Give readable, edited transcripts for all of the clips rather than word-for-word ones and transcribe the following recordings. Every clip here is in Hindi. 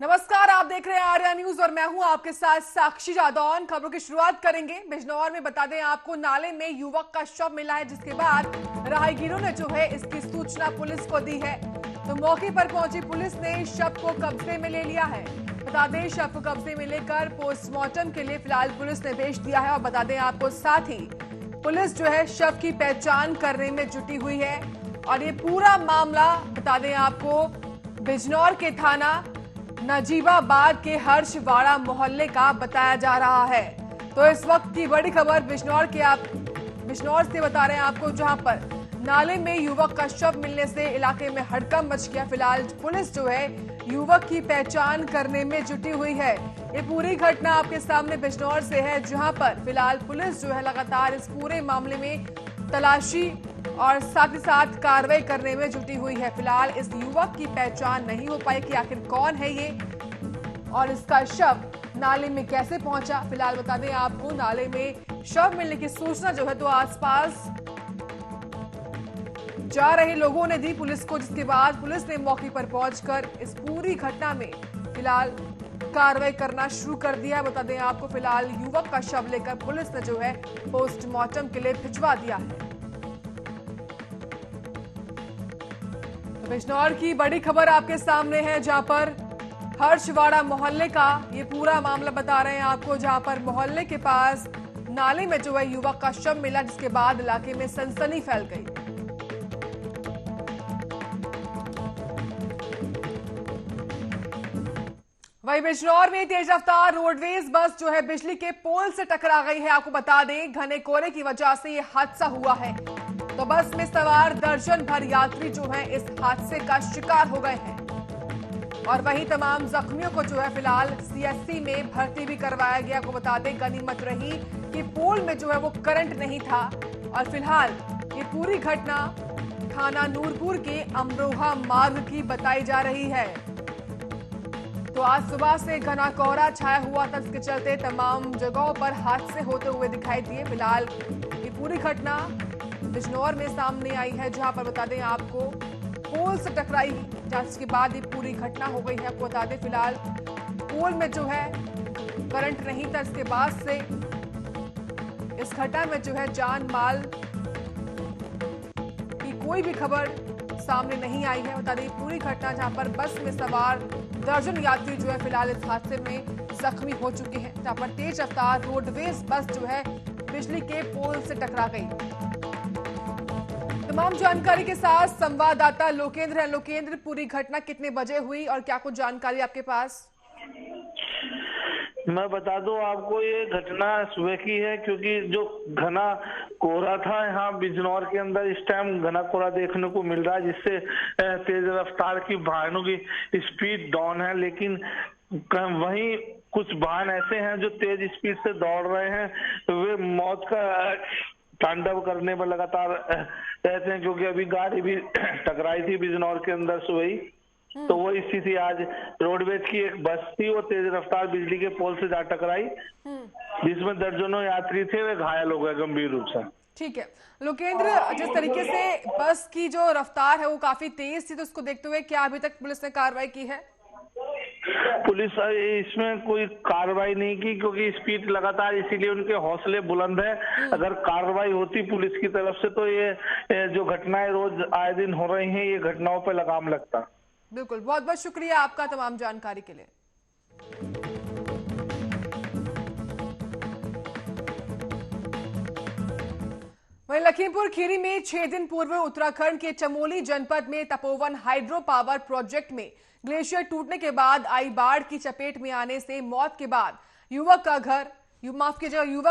नमस्कार, आप देख रहे हैं आर्या न्यूज और मैं हूं आपके साथ साक्षी जादौन। खबरों की शुरुआत करेंगे बिजनौर में। बता दें आपको, नाले में युवक का शव मिला है, जिसके बाद राहगीरों ने जो है इसकी सूचना पुलिस को दी है। तो मौके पर पहुंची पुलिस ने शव को कब्जे में ले लिया है। बता दें, शव को कब्जे में लेकर पोस्टमार्टम के लिए फिलहाल पुलिस ने भेज दिया है। और बता दें आपको, साथ ही पुलिस जो है शव की पहचान करने में जुटी हुई है। और ये पूरा मामला बता दें आपको, बिजनौर के थाना नजीबाबाद के हर्षवाड़ा मोहल्ले का बताया जा रहा है। तो इस वक्त की बड़ी खबर बिजनौर से बता रहे हैं आपको, जहां पर नाले में युवक का शव मिलने से इलाके में हड़कंप मच गया। फिलहाल पुलिस जो है युवक की पहचान करने में जुटी हुई है। ये पूरी घटना आपके सामने बिजनौर से है, जहां पर फिलहाल पुलिस जो है लगातार इस पूरे मामले में तलाशी और साथ ही साथ कार्रवाई करने में जुटी हुई है। फिलहाल इस युवक की पहचान नहीं हो पाई कि आखिर कौन है ये और इसका शव नाले में कैसे पहुंचा। फिलहाल बता दें आपको, नाले में शव मिलने की सूचना जो है तो आसपास जा रहे लोगों ने दी पुलिस को, जिसके बाद पुलिस ने मौके पर पहुंचकर इस पूरी घटना में फिलहाल कार्रवाई करना शुरू कर दिया। बता दें आपको, फिलहाल युवक का शव लेकर पुलिस ने जो है पोस्टमार्टम के लिए भिजवा दिया है। बिजनौर की बड़ी खबर आपके सामने है, जहां पर हर्षवाड़ा मोहल्ले का ये पूरा मामला बता रहे हैं आपको, जहां पर मोहल्ले के पास नाले में जो है युवक का शव मिला, जिसके बाद इलाके में सनसनी फैल गई। वहीं बिजनौर में तेज रफ्तार रोडवेज बस जो है बिजली के पोल से टकरा गई है। आपको बता दें, घने कोहरे की वजह से ये हादसा हुआ है। तो बस में सवार दर्जन भर यात्री जो हैं इस हादसे का शिकार हो गए हैं। और वहीं तमाम जख्मियों को जो है फिलहाल सीएससी में भर्ती भी करवाया गया। आपको बता दें, गनीमत रही कि पोल में जो है वो करंट नहीं था। और फिलहाल ये पूरी घटना थाना नूरपुर के अमरोहा मार्ग की बताई जा रही है। तो आज सुबह से घना कोहरा छाया हुआ था, इसके चलते तमाम जगहों पर हादसे होते हुए दिखाई दिए। फिलहाल ये पूरी घटना बिजनौर में सामने आई है, जहां पर बता दें आपको पोल से टकराई, जिसके बाद ये पूरी घटना हो गई है। आपको बता दें, फिलहाल पोल में जो है करंट नहीं था, इसके बाद से इस घटना में जो है जान माल की कोई भी खबर सामने नहीं आई है। बता दें, पूरी घटना जहां पर बस में सवार दर्जन यात्री जो है फिलहाल इस हादसे में जख्मी हो चुके हैं, जहां पर तेज रफ्तार रोडवेज बस जो है बिजली के पोल से टकरा गई। तमाम जानकारी के साथ संवाददाता लोकेंद्र है। लोकेंद्र, पूरी घटना कितने बजे हुई और क्या कुछ जानकारी आपके पास? मैं बता दूं आपको, ये घटना सुबह की है, क्योंकि जो घना कोहरा था यहाँ बिजनौर के अंदर इस टाइम घना कोहरा देखने को मिल रहा है, जिससे तेज रफ्तार की वाहनों की स्पीड डाउन है। लेकिन वहीं कुछ वाहन ऐसे हैं जो तेज स्पीड से दौड़ रहे हैं, वे मौत का तांडव करने में लगातार रहते हैं। क्योंकि अभी गाड़ी भी टकराई थी बिजनौर के अंदर सुबह ही, तो वो स्थिति आज रोडवेज की एक बस थी, वो तेज रफ्तार बिजली के पोल से जा टकराई, जिसमें दर्जनों यात्री थे, वे घायल हो गए गंभीर रूप से। ठीक है लोकेंद्र, जिस तरीके से बस की जो रफ्तार है वो काफी तेज थी, तो उसको देखते हुए क्या अभी तक पुलिस ने कार्रवाई की है? पुलिस इसमें कोई कार्रवाई नहीं की, क्योंकि स्पीड लगातार, इसीलिए उनके हौसले बुलंद है। अगर कार्रवाई होती पुलिस की तरफ से तो ये जो घटनाएं रोज आए दिन हो रही हैं, ये घटनाओं पर लगाम लगता। बिल्कुल, बहुत बहुत शुक्रिया आपका तमाम जानकारी के लिए। वहीं लखीमपुर खीरी में 6 दिन पूर्व उत्तराखंड के चमोली जनपद में तपोवन हाइड्रो पावर प्रोजेक्ट में ग्लेशियर टूटने के बाद आई बाढ़ की चपेट में आने से मौत के बाद युवक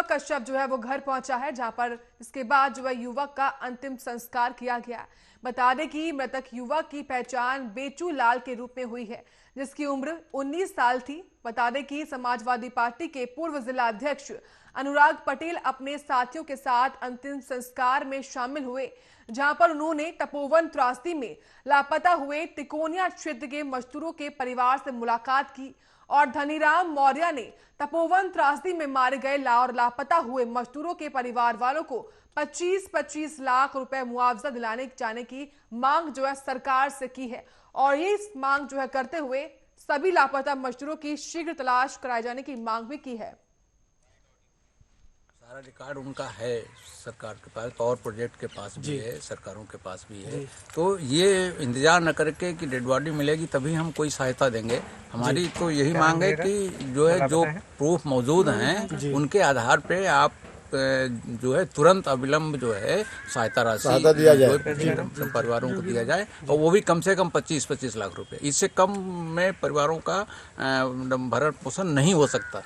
का शव जो है वो घर पहुंचा है, जहां पर इसके बाद जो है युवक का अंतिम संस्कार किया गया। बता दें कि मृतक युवक की पहचान बेचू लाल के रूप में हुई है, जिसकी उम्र 19 साल थी। बता दें कि समाजवादी पार्टी के पूर्व जिला अध्यक्ष अनुराग पटेल अपने साथियों के साथ अंतिम संस्कार में शामिल हुए, जहां पर उन्होंने तपोवन त्रासदी में लापता हुए तिकोनिया क्षेत्र के मजदूरों के परिवार से मुलाकात की और धनीराम मौर्य ने तपोवन त्रासदी में मारे गए और लापता हुए मजदूरों के परिवार वालों को 25-25 लाख रुपए मुआवजा दिलाने जाने की मांग जो है सरकार से की है। और ये मांग जो है करते हुए सभी लापता मजदूरों की शीघ्र तलाश कराए जाने की मांग भी की है। सारा रिकॉर्ड उनका है सरकार के पास, पावर प्रोजेक्ट के पास भी है, सरकारों के पास भी है। तो ये इंतजार न करके कि डेड बॉडी मिलेगी तभी हम कोई सहायता देंगे। हमारी तो यही मांग है कि जो प्रूफ मौजूद हैं उनके आधार पे आप जो है तुरंत अविलंब जो है सहायता राशि दिया जाए, परिवारों को दिया जाए, और वो भी कम से कम 25-25 लाख रुपए। इससे कम में परिवारों का भरण पोषण नहीं हो सकता।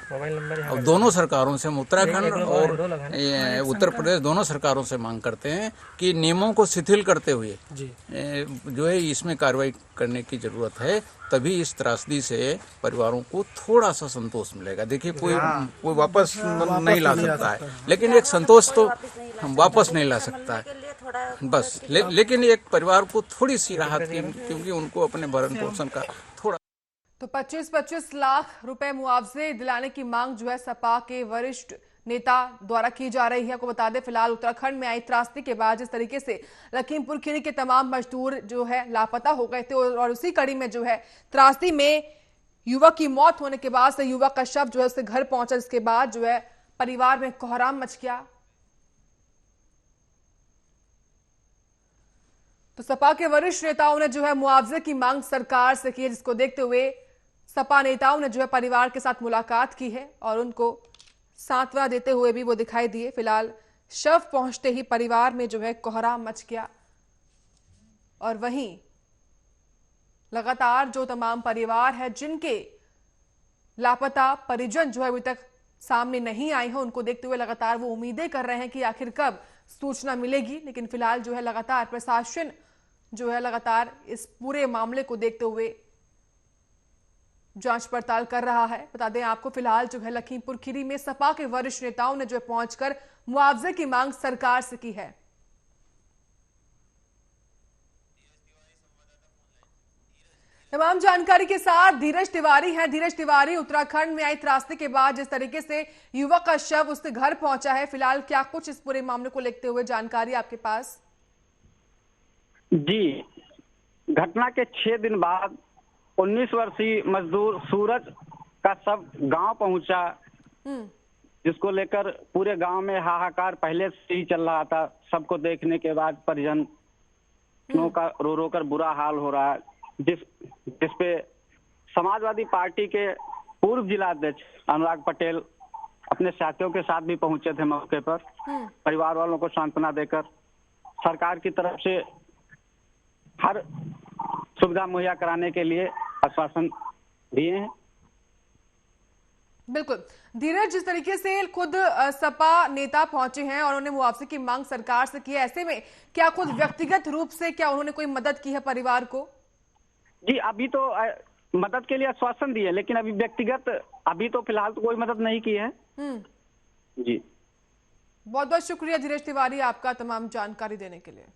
और दोनों सरकारों से, हम उत्तराखंड और उत्तर प्रदेश दोनों सरकारों से मांग करते हैं कि नियमों को शिथिल करते हुए जो है इसमें कार्रवाई करने की जरूरत है। तभी इस त्रासदी से परिवारों को थोड़ा सा संतोष मिलेगा। देखिए कोई वापस नहीं ला सकता है, लेकिन एक संतोष तो हम वापस नहीं ला सकता है बस। लेकिन एक परिवार को थोड़ी सी राहत की, क्योंकि उनको अपने भरण पोषण का थोड़ा। तो 25-25 लाख रुपए मुआवजे दिलाने की मांग जो है सपा के वरिष्ठ नेता द्वारा की जा रही है। आपको बता दें, फिलहाल उत्तराखंड में आई त्रासदी के बाद जिस तरीके से लखीमपुर खीरी के तमाम मजदूर जो है लापता हो गए थे, और उसी कड़ी में जो है त्रासदी में युवक की मौत होने के बाद से युवक का शव जो है उसके घर पहुंचा, जिसके बाद जो है परिवार में कोहराम मच गया। तो सपा के वरिष्ठ नेताओं ने जो है मुआवजे की मांग सरकार से की है, जिसको देखते हुए सपा नेताओं ने जो है परिवार के साथ मुलाकात की है और उनको सांत्वना देते हुए भी वो दिखाई दिए। फिलहाल शव पहुंचते ही परिवार में जो है कोहराम मच गया, और वहीं लगातार जो तमाम परिवार है जिनके लापता परिजन जो है अभी तक सामने नहीं आए हैं, उनको देखते हुए लगातार वो उम्मीदें कर रहे हैं कि आखिर कब सूचना मिलेगी। लेकिन फिलहाल जो है लगातार प्रशासन जो है लगातार इस पूरे मामले को देखते हुए जांच पड़ताल कर रहा है। बता दें आपको, फिलहाल जो है लखीमपुर खीरी में सपा के वरिष्ठ नेताओं ने जो है पहुंचकर मुआवजे की मांग सरकार से की है। तमाम जानकारी के साथ धीरज तिवारी हैं। धीरज तिवारी, उत्तराखंड में आई त्रासदी के बाद जिस तरीके से युवक का शव उसके घर पहुंचा है, फिलहाल क्या कुछ इस पूरे मामले को लेते हुए जानकारी आपके पास? जी, घटना के 6 दिन बाद 19 वर्षीय मजदूर सूरज का शव गांव पहुंचा, जिसको लेकर पूरे गांव में हाहाकार पहले से ही चल रहा था। सबको देखने के बाद परिजनों का रो रो कर बुरा हाल हो रहा है, जिसपे समाजवादी पार्टी के पूर्व जिलाध्यक्ष अनुराग पटेल अपने साथियों के साथ भी पहुंचे थे मौके पर। परिवार वालों को सांत्वना देकर सरकार की तरफ से हर सुविधा मुहैया कराने के लिए आश्वासन दिए हैं। बिल्कुल धीरज, जिस तरीके से खुद सपा नेता पहुंचे हैं और उन्होंने मुआवजे की मांग सरकार से की है, ऐसे में क्या खुद व्यक्तिगत रूप से क्या उन्होंने कोई मदद की है परिवार को? जी, अभी तो मदद के लिए आश्वासन दिए, लेकिन अभी व्यक्तिगत अभी तो फिलहाल तो कोई मदद नहीं की है। जी, बहुत बहुत शुक्रिया धीरज तिवारी आपका तमाम जानकारी देने के लिए।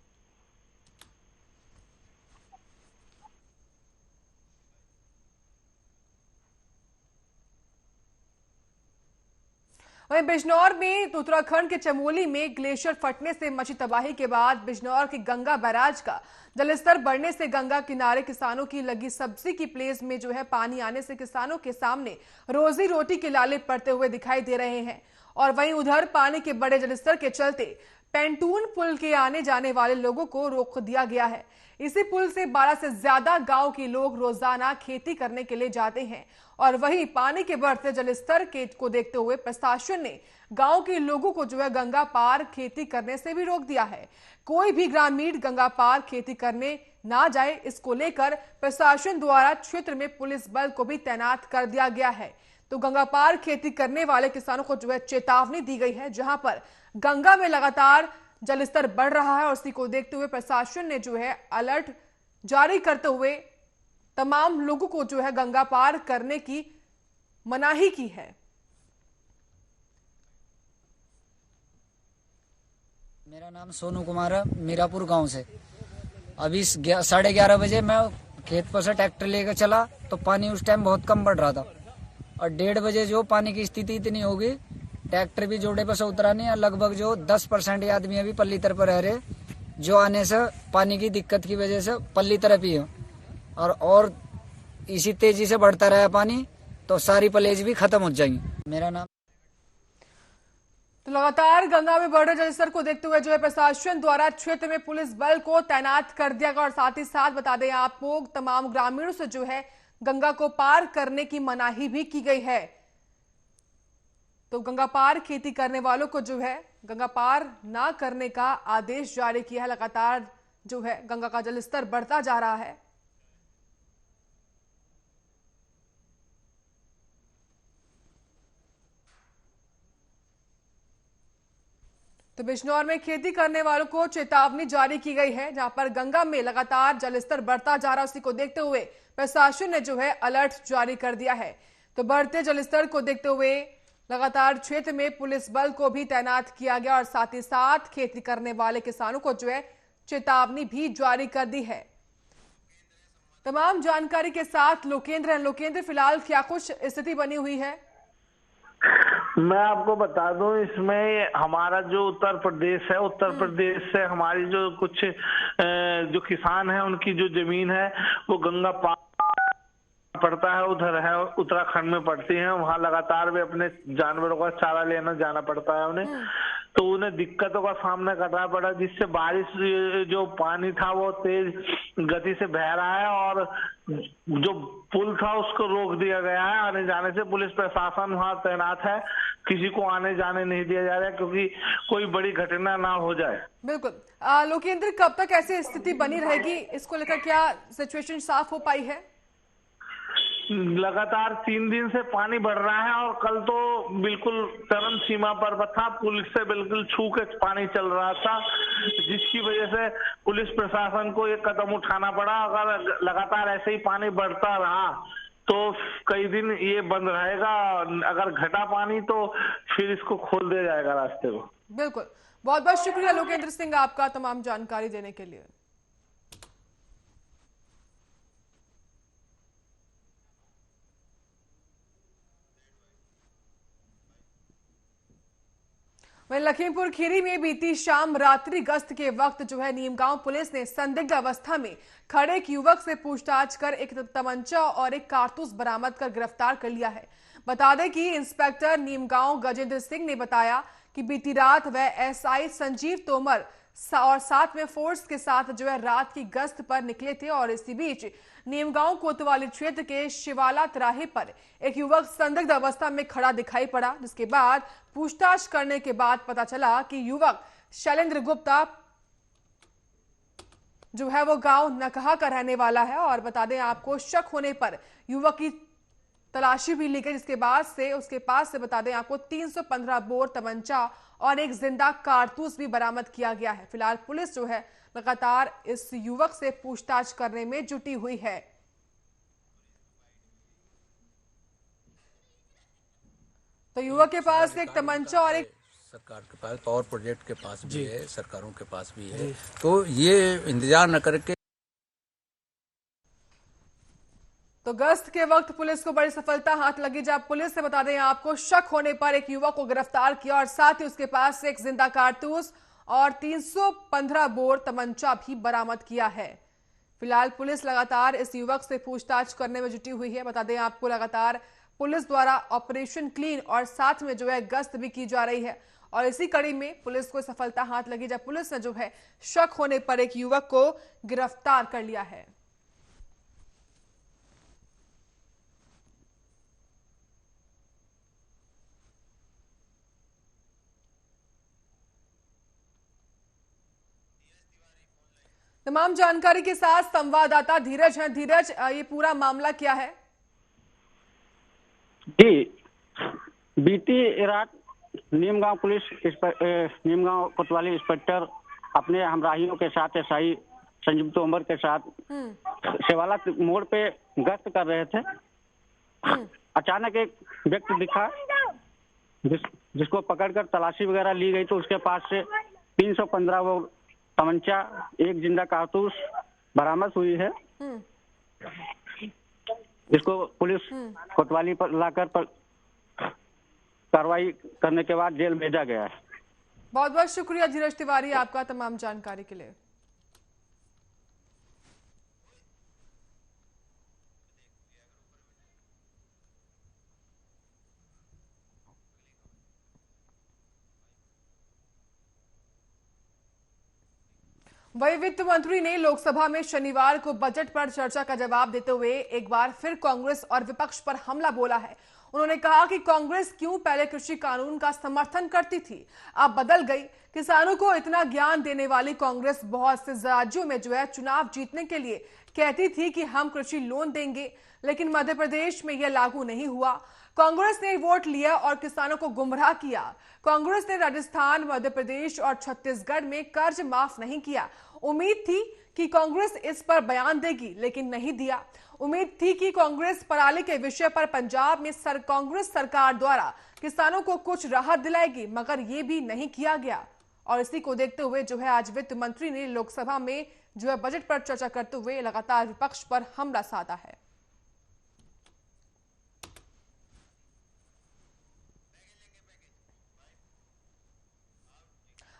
वहीं बिजनौर में उत्तराखंड के चमोली में ग्लेशियर फटने से मची तबाही के बाद बिजनौर के गंगा बैराज का जलस्तर बढ़ने से गंगा किनारे किसानों की लगी सब्जी की प्लेस में जो है पानी आने से किसानों के सामने रोजी रोटी के लाले पड़ते हुए दिखाई दे रहे हैं। और वहीं उधर पानी के बड़े जलस्तर के चलते पेंटून पुल के आने जाने वाले लोगों को रोक दिया गया है। इसी पुल से 12 से ज्यादा गांव के लोग रोजाना खेती करने के लिए जाते हैं। और वहीं पानी के बढ़ते जलस्तर को देखते हुए प्रशासन ने गांव के लोगों को जो है गंगा पार खेती करने से भी रोक दिया है। कोई भी ग्रामीण गंगा पार खेती करने ना जाए, इसको लेकर प्रशासन द्वारा क्षेत्र में पुलिस बल को भी तैनात कर दिया गया है। तो गंगा पार खेती करने वाले किसानों को जो है चेतावनी दी गई है, जहां पर गंगा में लगातार जलस्तर बढ़ रहा है। और इसी को देखते हुए प्रशासन ने जो है अलर्ट जारी करते हुए तमाम लोगों को जो है गंगा पार करने की मनाही की है। मेरा नाम सोनू कुमार है, मीरापुर गांव से। अभी 11:30 बजे मैं खेत पर से ट्रैक्टर लेकर चला तो पानी उस टाइम बहुत कम बढ़ रहा था, और 1:30 बजे जो पानी की स्थिति इतनी होगी, ट्रैक्टर भी जोड़े पर से उतरा नहीं है। लगभग जो 10% आदमी अभी पल्ली तरफ रह रहे, जो आने से पानी की दिक्कत की वजह से पल्ली तरफ ही है। और इसी तेजी से बढ़ता रहा पानी तो सारी प्लेज भी खत्म हो जाएंगी। मेरा नाम तो लगातार गंगा में बढ़ रहे जलस्तर को देखते हुए जो है प्रशासन द्वारा क्षेत्र में पुलिस बल को तैनात कर दिया गया और साथ ही साथ बता दें आपको तमाम ग्रामीणों से जो है गंगा को पार करने की मनाही भी की गई है। तो गंगा पार खेती करने वालों को जो है गंगा पार ना करने का आदेश जारी किया है। लगातार जो है गंगा का जलस्तर बढ़ता जा रहा है। तो बिजनौर में खेती करने वालों को चेतावनी जारी की गई है, जहां पर गंगा में लगातार जलस्तर बढ़ता जा रहा है। उसी को देखते हुए प्रशासन ने जो है अलर्ट जारी कर दिया है। तो बढ़ते जलस्तर को देखते हुए लगातार क्षेत्र में पुलिस बल को भी तैनात किया गया और साथ ही साथ खेती करने वाले किसानों को जो है चेतावनी भी जारी कर दी है। तमाम जानकारी के साथ लोकेंद्र फिलहाल क्या कुछ स्थिति बनी हुई है? मैं आपको बता दूं, इसमें हमारा जो उत्तर प्रदेश है, उत्तर प्रदेश से हमारी जो कुछ जो किसान है उनकी जो जमीन है वो गंगा पार पड़ता है, उधर है उत्तराखंड में पड़ती है। वहां लगातार वे अपने जानवरों का चारा लेना जाना पड़ता है उन्हें, तो उन्हें दिक्कतों का सामना करना पड़ा, जिससे बारिश जो पानी था वो तेज गति से बह रहा है और जो पुल था उसको रोक दिया गया है आने जाने से। पुलिस प्रशासन वहां तैनात है, किसी को आने जाने नहीं दिया जा रहा है क्योंकि कोई बड़ी घटना ना हो जाए। बिल्कुल लोकेंद्र, कब तक ऐसी स्थिति बनी रहेगी? इसको लेकर क्या सिचुएशन साफ हो पाई है? लगातार 3 दिन से पानी बढ़ रहा है और कल तो बिल्कुल चरम सीमा पर था, पुल से बिल्कुल छू के पानी चल रहा था, जिसकी वजह से पुलिस प्रशासन को एक कदम उठाना पड़ा। अगर लगातार ऐसे ही पानी बढ़ता रहा तो कई दिन ये बंद रहेगा, अगर घटा पानी तो फिर इसको खोल दिया जाएगा रास्ते को। बिल्कुल, बहुत बहुत शुक्रिया लोकेंद्र सिंह आपका तमाम जानकारी देने के लिए। वहीं लखीमपुर खीरी में बीती शाम रात्रि गश्त के वक्त जो है नीमगांव पुलिस ने संदिग्ध अवस्था में खड़े एक युवक से पूछताछ कर एक तमंचा और एक कारतूस बरामद कर गिरफ्तार कर लिया है। बता दें कि इंस्पेक्टर नीमगांव गजेंद्र सिंह ने बताया कि बीती रात वह एसआई संजीव तोमर और साथ में फोर्स के साथ जो है रात की गश्त पर निकले थे और इसी बीच नीमगांव कोतवाली क्षेत्र के शिवाला तिराहे पर एक युवक संदिग्ध अवस्था में खड़ा दिखाई पड़ा, जिसके बाद पूछताछ करने के बाद पता चला कि युवक शैलेंद्र गुप्ता जो है वो गांव नकहा का रहने वाला है। और बता दें आपको शक होने पर युवक की तलाशी भी ली गई, जिसके बाद से उसके पास से बता दें आपको 315 बोर तमंचा और एक जिंदा कारतूस भी बरामद किया गया है। फिलहाल पुलिस जो है लगातार इस युवक से पूछताछ करने में जुटी हुई है। तो युवक के पास एक तमंचा और एक सरकार के पास पावर प्रोजेक्ट के पास भी है, सरकारों के पास भी है, तो ये इंतजार न करके तो गश्त के वक्त पुलिस को बड़ी सफलता हाथ लगी, जब पुलिस से बता दें आपको शक होने पर एक युवक को गिरफ्तार किया और साथ ही उसके पास से एक जिंदा कारतूस और 315 बोर तमंचा भी बरामद किया है। फिलहाल पुलिस लगातार इस युवक से पूछताछ करने में जुटी हुई है। बता दें आपको लगातार पुलिस द्वारा ऑपरेशन क्लीन और साथ में जो है गश्त भी की जा रही है और इसी कड़ी में पुलिस को सफलता हाथ लगी, जब पुलिस ने जो है शक होने पर एक युवक को गिरफ्तार कर लिया है। तमाम जानकारी के साथ संवाददाता धीरज हैं। धीरज, ये पूरा मामला क्या है? जी, बीती रात नीमगांव नीमगांव कोतवाली इंस्पेक्टर अपने हमराहियों के साथ एसआई संजीव तोमर के साथ शिवाला मोड़ पे गश्त कर रहे थे। अचानक एक व्यक्ति दिखा जिसको पकड़कर तलाशी वगैरह ली गई, तो उसके पास से 315 वो तमंचा, एक जिंदा कारतूस बरामद हुई है, जिसको पुलिस कोतवाली पर लाकर कार्रवाई करने के बाद जेल भेजा गया है। बहुत बहुत शुक्रिया धीरज तिवारी आपका तमाम जानकारी के लिए। वही वित्त मंत्री ने लोकसभा में शनिवार को बजट पर चर्चा का जवाब देते हुए एक बार फिर कांग्रेस और विपक्ष पर हमला बोला है। उन्होंने कहा कि कांग्रेस क्यों पहले कृषि कानून का समर्थन करती थी, अब बदल गई। किसानों को इतना ज्ञान देने वाली कांग्रेस बहुत से राज्यों में चुनाव जीतने के लिए कहती थी कि हम कृषि लोन देंगे, लेकिन मध्य प्रदेश में यह लागू नहीं हुआ। कांग्रेस ने वोट लिया और किसानों को गुमराह किया। कांग्रेस ने राजस्थान, मध्य प्रदेश और छत्तीसगढ़ में कर्ज माफ नहीं किया। उम्मीद थी कि कांग्रेस इस पर बयान देगी, लेकिन नहीं दिया। उम्मीद थी कि कांग्रेस पराली के विषय पर पंजाब में कांग्रेस सरकार द्वारा किसानों को कुछ राहत दिलाएगी, मगर ये भी नहीं किया गया। और इसी को देखते हुए आज वित्त मंत्री ने लोकसभा में बजट पर चर्चा करते हुए लगातार विपक्ष पर हमला साधा है।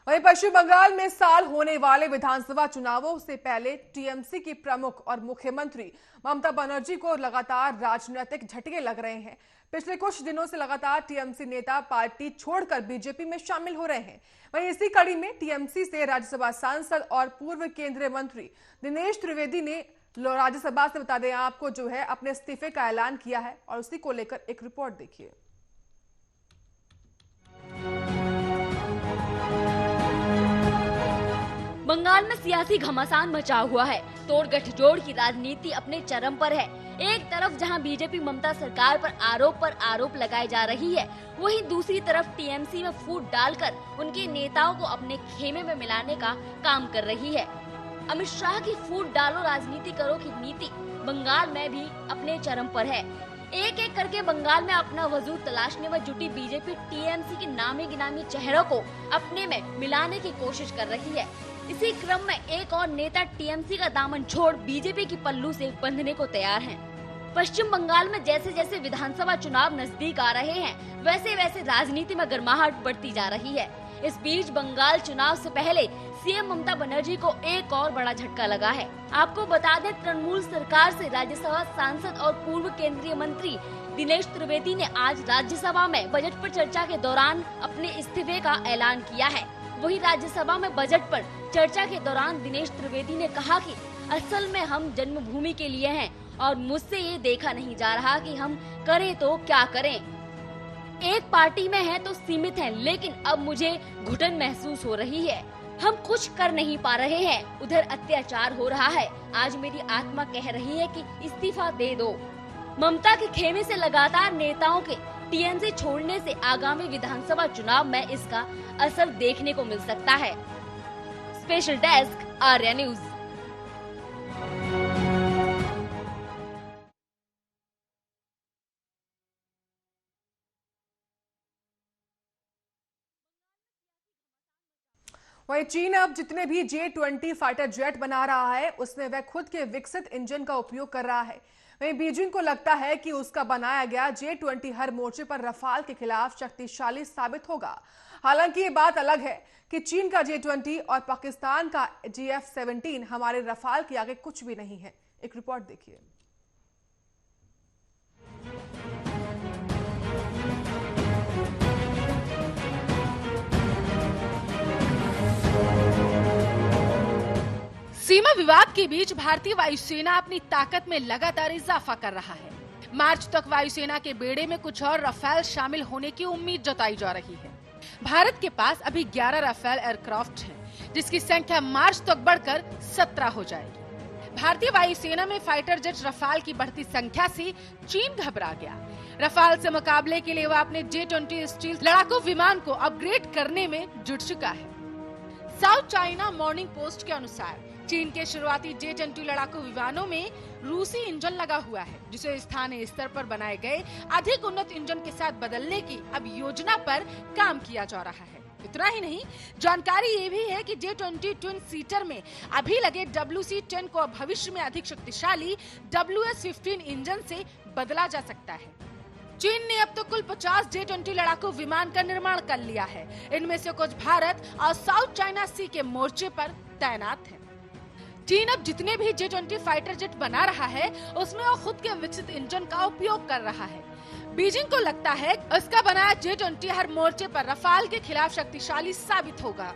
वहीं पश्चिम बंगाल में साल होने वाले विधानसभा चुनावों से पहले टीएमसी की प्रमुख और मुख्यमंत्री ममता बनर्जी को लगातार राजनीतिक झटके लग रहे हैं। पिछले कुछ दिनों से लगातार टीएमसी नेता पार्टी छोड़कर बीजेपी में शामिल हो रहे हैं। वहीं इसी कड़ी में टीएमसी से राज्यसभा सांसद और पूर्व केंद्रीय मंत्री दिनेश त्रिवेदी ने राज्यसभा से बता दें आपको अपने इस्तीफे का ऐलान किया है। और उसी को लेकर एक रिपोर्ट देखिए। बंगाल में सियासी घमासान मचा हुआ है। तोड़ गठजोड़ की राजनीति अपने चरम पर है। एक तरफ जहां बीजेपी ममता सरकार पर आरोप लगाए जा रही है, वहीं दूसरी तरफ टीएमसी में फूट डालकर उनके नेताओं को अपने खेमे में मिलाने का काम कर रही है। अमित शाह की फूट डालो राजनीति करो की नीति बंगाल में भी अपने चरम पर है। एक एक करके बंगाल में अपना वजूद तलाशने में जुटी बीजेपी टीएमसी के नामी गिनामी चेहरों को अपने में मिलाने की कोशिश कर रही है। इसी क्रम में एक और नेता टीएमसी का दामन छोड़ बीजेपी की पल्लू से बंधने को तैयार हैं। पश्चिम बंगाल में जैसे जैसे विधानसभा चुनाव नजदीक आ रहे हैं, वैसे वैसे राजनीति में गर्माहट बढ़ती जा रही है। इस बीच बंगाल चुनाव से पहले सीएम ममता बनर्जी को एक और बड़ा झटका लगा है। आपको बता दें, तृणमूल सरकार से राज्यसभा सांसद और पूर्व केंद्रीय मंत्री दिनेश त्रिवेदी ने आज राज्यसभा में बजट पर चर्चा के दौरान अपने इस्तीफे का ऐलान किया है। वहीं राज्यसभा में बजट पर चर्चा के दौरान दिनेश त्रिवेदी ने कहा कि असल में हम जन्मभूमि के लिए हैं और मुझसे ये देखा नहीं जा रहा कि हम करें तो क्या करें। एक पार्टी में है तो सीमित है, लेकिन अब मुझे घुटन महसूस हो रही है। हम कुछ कर नहीं पा रहे हैं, उधर अत्याचार हो रहा है। आज मेरी आत्मा कह रही है कि इस्तीफा दे दो। ममता के खेमे से लगातार नेताओं के टीएमसी छोड़ने से आगामी विधानसभा चुनाव में इसका असर देखने को मिल सकता है। Special desk, Arya news. वहीं चीन अब जितने भी J-20 फाइटर जेट बना रहा है, उसमें वह खुद के विकसित इंजन का उपयोग कर रहा है। वहीं बीजिंग को लगता है कि उसका बनाया गया J-20 हर मोर्चे पर रफाल के खिलाफ शक्तिशाली साबित होगा। हालांकि ये बात अलग है कि चीन का J-20 और पाकिस्तान का JF-17 हमारे रफाल के आगे कुछ भी नहीं है। एक रिपोर्ट देखिए। सीमा विवाद के बीच भारतीय वायुसेना अपनी ताकत में लगातार इजाफा कर रहा है। मार्च तक वायुसेना के बेड़े में कुछ और रफाल शामिल होने की उम्मीद जताई जा रही है। भारत के पास अभी 11 रफाल एयरक्राफ्ट हैं, जिसकी संख्या मार्च तक बढ़कर 17 हो जाएगी। भारतीय वायुसेना में फाइटर जेट रफाल की बढ़ती संख्या से चीन घबरा गया। रफाल से मुकाबले के लिए वह अपने J-20 स्टील लड़ाकू विमान को अपग्रेड करने में जुट चुका है। साउथ चाइना मॉर्निंग पोस्ट के अनुसार चीन के शुरुआती J-20 लड़ाकू विमानों में रूसी इंजन लगा हुआ है, जिसे स्थानीय स्तर पर बनाए गए अधिक उन्नत इंजन के साथ बदलने की अब योजना पर काम किया जा रहा है। इतना ही नहीं, जानकारी ये भी है कि J-20 ट्विन सीटर में अभी लगे WC-10 को भविष्य में अधिक शक्तिशाली WS-15 इंजन से बदला जा सकता है। चीन ने अब तक कुल 50 J-20 लड़ाकू विमान का निर्माण कर लिया है। इनमें से कुछ भारत और साउथ चाइना सी के मोर्चे पर तैनात है। चीन अब जितने भी J-20 फाइटर जेट बना रहा है, उसमें वो खुद के विकसित इंजन का उपयोग कर रहा है। बीजिंग को लगता है उसका बनाया J-20 हर मोर्चे पर रफाल के खिलाफ शक्तिशाली साबित होगा।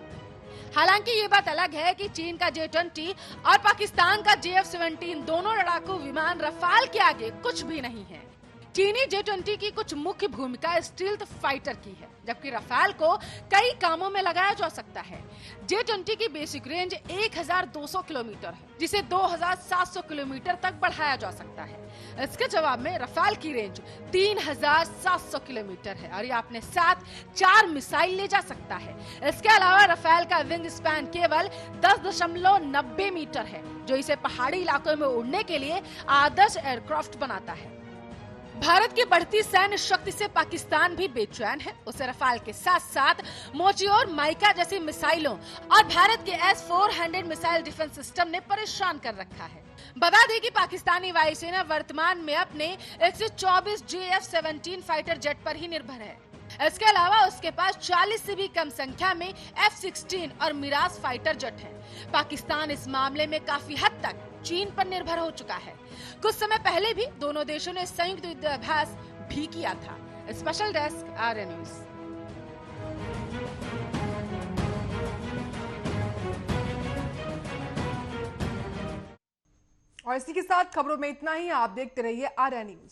हालांकि ये बात अलग है कि चीन का J-20 और पाकिस्तान का JF-17 दोनों लड़ाकू विमान रफाल के आगे कुछ भी नहीं है। चीनी J-20 की कुछ मुख्य भूमिका स्टील्थ फाइटर की है, जबकि रफाल को कई कामों में लगाया जा सकता है। J-20 की बेसिक रेंज 1200 किलोमीटर है, जिसे 2700 किलोमीटर तक बढ़ाया जा सकता है। इसके जवाब में रफाल की रेंज 3700 किलोमीटर है और ये अपने साथ 4 मिसाइल ले जा सकता है। इसके अलावा रफाल का विंग स्पैन केवल 10.90 मीटर है, जो इसे पहाड़ी इलाकों में उड़ने के लिए आदर्श एयरक्राफ्ट बनाता है। भारत की बढ़ती सैन्य शक्ति से पाकिस्तान भी बेचैन है। उसे रफाल के साथ साथ मोर्टियर, माइका जैसी मिसाइलों और भारत के S-400 मिसाइल डिफेंस सिस्टम ने परेशान कर रखा है। बता दें कि पाकिस्तानी वायुसेना वर्तमान में अपने 124 JF-17 फाइटर जेट पर ही निर्भर है। इसके अलावा उसके पास 40 से भी कम संख्या में F-16 और मिराज फाइटर जेट हैं। पाकिस्तान इस मामले में काफी हद तक चीन पर निर्भर हो चुका है। कुछ समय पहले भी दोनों देशों ने संयुक्त युद्धाभ्यास भी किया था। Special desk Arya news. और इसी के साथ खबरों में इतना ही। आप देखते रहिए आर्या न्यूज।